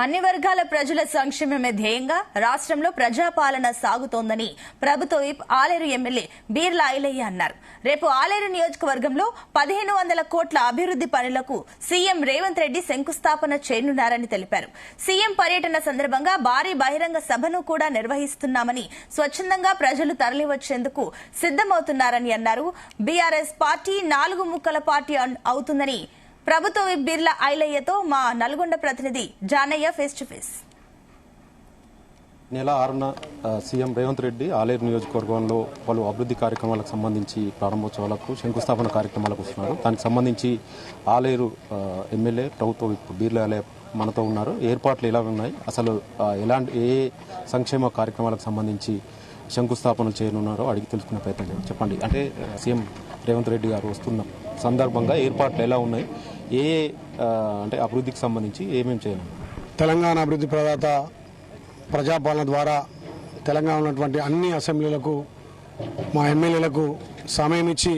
అన్ని వర్గాల ప్రజల సంక్షేమమే ధ్యేయంగా రాష్ట్రంలో ప్రజాపాలన సాగుతోందని ప్రభుత్వ విప్ ఆలేరు ఎమ్మెల్యే బీర్లా ఐలయ్య అన్నారు. రేపు ఆలేరు నియోజకవర్గంలో 1500 కోట్ల అభివృద్ది పనులకు సీఎం రేవంత్ రెడ్డి శంకుస్థాపన చేయనున్నారని తెలిపారు. సీఎం పర్యటన సందర్భంగా భారీ బహిరంగ సభను కూడా నిర్వహిస్తున్నామని, స్వచ్ఛందంగా ప్రజలు తరలివచ్చేందుకు సిద్దమవుతున్నారని అన్నారు. బీఆర్ఎస్ పార్టీ 4 ముక్కల పార్టీ అవుతుందని ప్రభుత్వ విప్ బీర్లా ఐలయ్యతో మా నల్గొండ ప్రతినిధి జానయ్య ఫేస్ టు ఫేస్. నెల 6న సీఎం రేవంత్ రెడ్డి ఆలేరు నియోజకవర్గంలో పలు అభివృద్ధి కార్యక్రమాలకు సంబంధించి ప్రారంభోత్సవాలకు శంకుస్థాపన కార్యక్రమాలకు వస్తున్నారు. దానికి సంబంధించి ఆలేరు ఎమ్మెల్యే ప్రభుత్వ విప్ బీర్లా ఐలయ్య మనతో ఉన్నారు. ఏర్పాట్లు ఎలా ఉన్నాయి, అసలు ఎలాంటి ఏ సంక్షేమ కార్యక్రమాలకు సంబంధించి శంకుస్థాపనలు చేయనున్నారో అడిగి తెలుసుకునే ప్రయత్నం చేయండి. చెప్పండి, అంటే సీఎం రేవంత్ రెడ్డి గారు వస్తున్న సందర్భంగా ఏర్పాట్లు ఎలా ఉన్నాయి, ఏ అంటే అభివృద్ధికి సంబంధించి ఏమేమి చేయాలి? తెలంగాణ అభివృద్ధి ప్రదాత ప్రజాపాలన ద్వారా తెలంగాణ ఉన్నటువంటి అన్ని అసెంబ్లీలకు మా ఎమ్మెల్యేలకు సమయం ఇచ్చి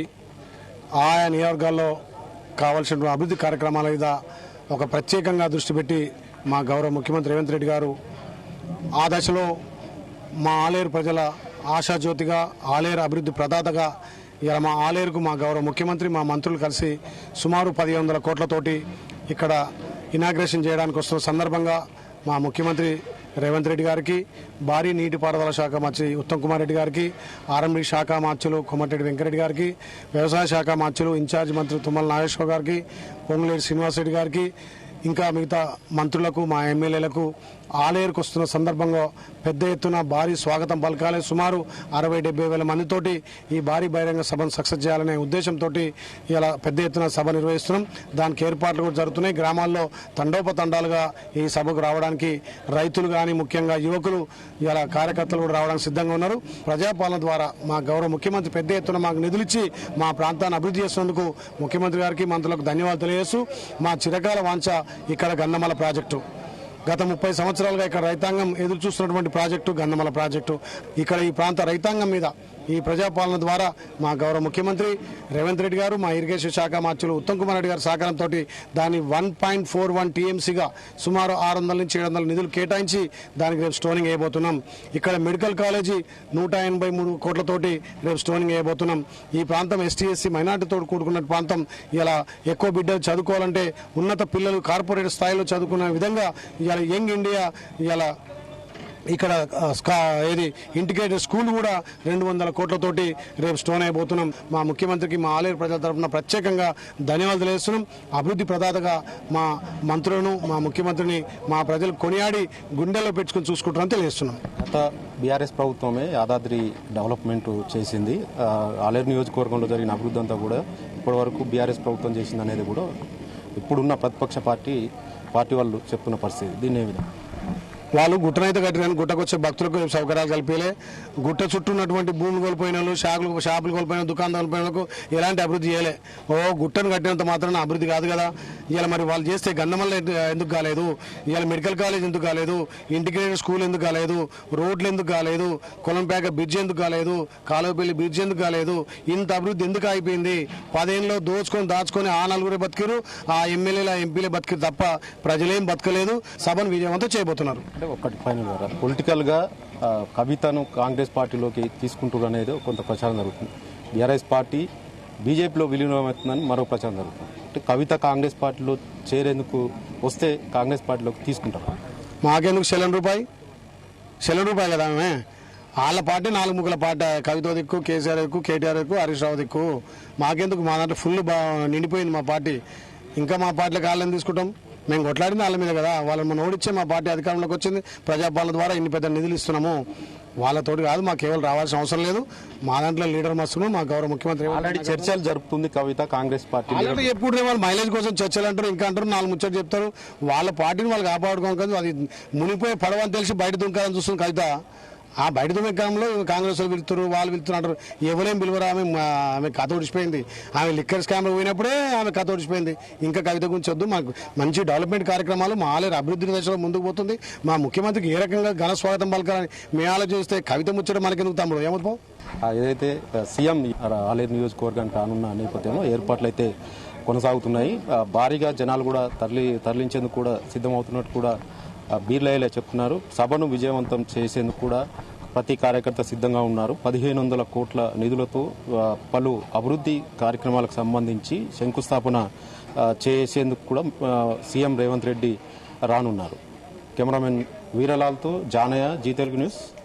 ఆయా నియోజకవర్గాల్లో కావాల్సిన అభివృద్ధి కార్యక్రమాల మీద ఒక ప్రత్యేకంగా దృష్టి పెట్టి మా గౌరవ ముఖ్యమంత్రి రేవంత్ రెడ్డి గారు ఆ దశలో మా ఆలేరు ప్రజల ఆశాజ్యోతిగా, ఆలేరు అభివృద్ధి ప్రదాతగా ఇలా మా ఆలేరుకు మా గౌరవ ముఖ్యమంత్రి, మా మంత్రులు కలిసి సుమారు 1500 కోట్లతోటి ఇక్కడ ఇనాగ్రేషన్ చేయడానికి వస్తున్న సందర్భంగా మా ముఖ్యమంత్రి రేవంత్ రెడ్డి గారికి, భారీ నీటిపారుదల శాఖ మంత్రి ఉత్తమ్ కుమార్ రెడ్డి గారికి, ఆర్ఎండ్బి శాఖ మార్చులు కొమ్మటిరెడ్డి వెంకరెడ్డి గారికి, వ్యవసాయ శాఖ మార్చులు ఇన్ఛార్జ్ మంత్రి తుమ్మల నాగేశ్వర గారికి, పొంగులేటి శ్రీనివాసరెడ్డి గారికి, ఇంకా మిగతా మంత్రులకు, మా ఎమ్మెల్యేలకు ఆలేరుకు వస్తున్న సందర్భంగా పెద్ద ఎత్తున భారీ స్వాగతం పలకాలి. సుమారు 60-70 వేల మందితోటి ఈ భారీ బహిరంగ సభను సక్సెస్ చేయాలనే ఉద్దేశంతో ఇలా పెద్ద ఎత్తున సభ నిర్వహిస్తున్నాం. దానికి ఏర్పాట్లు కూడా జరుగుతున్నాయి. గ్రామాల్లో తండోపతండాలుగా ఈ సభకు రావడానికి రైతులు కానీ, ముఖ్యంగా యువకులు, ఇలా కార్యకర్తలు కూడా రావడానికి సిద్ధంగా ఉన్నారు. ప్రజాపాలన ద్వారా మా గౌరవ ముఖ్యమంత్రి పెద్ద ఎత్తున మాకు నిధులిచ్చి మా ప్రాంతాన్ని అభివృద్ధి చేసినందుకు ముఖ్యమంత్రి గారికి, మంత్రులకు ధన్యవాదాలు తెలియజేస్తూ, మా చిరకాల వాంఛ ఇక్కడ గన్నమల ప్రాజెక్టు, గత 30 సంవత్సరాలుగా ఇక్కడ రైతాంగం ఎదురు చూస్తున్నటువంటి ప్రాజెక్టు గన్నమల ప్రాజెక్టు. ఇక్కడ ఈ ప్రాంత రైతాంగం మీద ఈ ప్రజాపాలన ద్వారా మా గౌరవ ముఖ్యమంత్రి రేవంత్ రెడ్డి గారు, మా ఇరిగేషన్ శాఖ మార్చులు ఉత్తమ్ కుమార్ రెడ్డి గారి సహకారంతో దాన్ని 1.41 టీఎంసీగా సుమారు 600 నుంచి 700 నిధులు కేటాయించి దానికి రేపు స్టోనింగ్ వేయబోతున్నాం. ఇక్కడ మెడికల్ కాలేజీ 183 కోట్లతోటి రేపు స్టోనింగ్ వేయబోతున్నాం. ఈ ప్రాంతం ఎస్టీ ఎస్సీ మైనార్టీతో కూడుకున్న ప్రాంతం. ఇలా ఎక్కువ బిడ్డలు చదువుకోవాలంటే ఉన్నత పిల్లలు కార్పొరేట్ స్థాయిలో చదువుకునే విధంగా ఇలా యంగ్ ఇండియా ఇలా ఇక్కడ ఏది ఇంటిగ్రేటెడ్ స్కూల్ కూడా 200 కోట్లతోటి రేపు స్టోన్ అయిపోతున్నాం. మా ముఖ్యమంత్రికి, మా ఆలేరు ప్రజల తరఫున ప్రత్యేకంగా ధన్యవాదాలు తెలియజేస్తున్నాం. అభివృద్ధి ప్రదాతగా మా మంత్రులను, మా ముఖ్యమంత్రిని మా ప్రజలు కొనియాడి గుండెల్లో పెట్టుకుని చూసుకుంటారని తెలియజేస్తున్నాం. గత బీఆర్ఎస్ ప్రభుత్వమే యాదాద్రి డెవలప్మెంట్ చేసింది. ఆలేరు నియోజకవర్గంలో జరిగిన అభివృద్ధి అంతా కూడా ఇప్పటి వరకు బీఆర్ఎస్ ప్రభుత్వం చేసింది అనేది కూడా ఇప్పుడున్న ప్రతిపక్ష పార్టీ వాళ్ళు చెప్తున్న పరిస్థితి. దీన్ని ఏ విధంగా వాళ్ళు గుట్టనైతే కట్టిన గుట్టకు వచ్చే భక్తులకు సౌకర్యాలు కలిపేలే. గుట్ట చుట్టూ ఉన్నటువంటి భూములు కోల్పోయిన వాళ్ళు, షాపులు కోల్పోయిన, దుకాణాలు కోల్పోయిన ఎలాంటి అభివృద్ధి చేయలే. గుట్టను కట్టినంత మాత్రాన అభివృద్ధి కాదు కదా. ఇలా మరి వాళ్ళు చేస్తే గన్నమల్ల ఎందుకు కాలేదు, ఇలా మెడికల్ కాలేజ్ ఎందుకు కాలేదు, ఇంటిగ్రేటెడ్ స్కూల్ ఎందుకు కాలేదు, రోడ్లు ఎందుకు కాలేదు, కొలంపేక బ్రిడ్జ్ ఎందుకు కాలేదు, కాలువపల్లి బ్రిడ్జ్ ఎందుకు కాలేదు, ఇంత అభివృద్ధి ఎందుకు అయిపోయింది? 10 ఏళ్ళలో దాచుకొని ఆ నలుగురే బతికిరు, ఆ ఎమ్మెల్యేల ఎంపీలే బతికిరు తప్ప ప్రజలేం బతకలేదు. సభను విజయవంతం చేయబోతున్నారు. ఒకటి ఫైనల్ గా పొలిటికల్ గా కవితను కాంగ్రెస్ పార్టీలోకి తీసుకుంటారు అనేది కొంత ప్రచారం జరుగుతుంది. బీఆర్ఎస్ పార్టీ బీజేపీలో విలీనమవుతుందని మరో ప్రచారం జరుగుతుంది. అంటే కవిత కాంగ్రెస్ పార్టీలో చేరేందుకు వస్తే కాంగ్రెస్ పార్టీలోకి తీసుకుంటారు. మాకెందుకు చెల్లని రూపాయి కదా ఆమె. వాళ్ళ పార్టీ 4 ముక్కల పార్టీ. కవిత దిక్కు, కేసీఆర్ దిక్కు, కేటీఆర్ దిక్కు, హరీష్ రావు దిక్కు. మాకెందుకు? మా దాంట్లో ఫుల్ నిండిపోయింది మా పార్టీ. ఇంకా మా పార్టీలకు వాళ్ళని తీసుకుంటాం. మేము కొట్లాడింది వాళ్ళ మీద కదా. వాళ్ళని మనం ఓడిచ్చే మా పార్టీ అధికారంలోకి వచ్చింది. ప్రజాపాలన ద్వారా ఇన్ని పెద్ద నిధులు ఇస్తున్నాము. వాళ్ళతోటి కాదు, మాకు కేవలం రావాల్సిన అవసరం లేదు. మా దాంట్లో లీడర్ మస్తున్నాం. మా గౌరవ ముఖ్యమంత్రి ఆల్రెడీ చర్చలు జరుపుతుంది కవిత కాంగ్రెస్ పార్టీ. ఎప్పుడు వాళ్ళు మైలేజ్ కోసం చర్చలు అంటారు, ఇంకా అంటారు, 4 ముచ్చట్లు చెప్తారు. వాళ్ళ పార్టీని వాళ్ళు కాపాడుకోం కదా. అది మునిపోయే పడవని తెలిసి బయట దుంకాలని చూస్తుంది కవిత. ఆ బయట దుంకంలో కాంగ్రెస్ వాళ్ళు పిలుస్తారు, వాళ్ళు పిలుస్తున్నారు. ఎవరేం పిలువరు. ఆమె కథ ఒడిచిపోయింది. ఆమె లిక్కర్ స్కామ్ పోయినప్పుడే ఆమె కథ ఒడిచిపోయింది. ఇంకా కవిత గురించి వద్దు. మాకు మంచి డెవలప్మెంట్ కార్యక్రమాలు, మా ఆలేరు అభివృద్ధి దశలో ముందుకు పోతుంది. మా ముఖ్యమంత్రికి ఏ రకంగా ఘన స్వాగతం పలకాలని మేము ఆలోచిస్తే కవిత ముచ్చట మనకెందుకు తమ్ముడు? ఏమవుతావు? ఏదైతే సీఎం ఆలేరు నియోజకవర్గానికి రానున్న నేపథ్యంలో ఏర్పాట్లు అయితే కొనసాగుతున్నాయి. భారీగా జనాలు కూడా తరలించేందుకు కూడా సిద్ధమవుతున్నట్టు కూడా బీర్లా చెప్తున్నారు. సభను విజయవంతం చేసేందుకు కూడా ప్రతి కార్యకర్త సిద్ధంగా ఉన్నారు. 1500 కోట్ల నిధులతో పలు అభివృద్ధి కార్యక్రమాలకు సంబంధించి శంకుస్థాపన చేసేందుకు కూడా సీఎం రేవంత్ రెడ్డి రానున్నారు. కెమెరామెన్ వీరలాల్తో జానయ్య, జీ తెలుగు న్యూస్.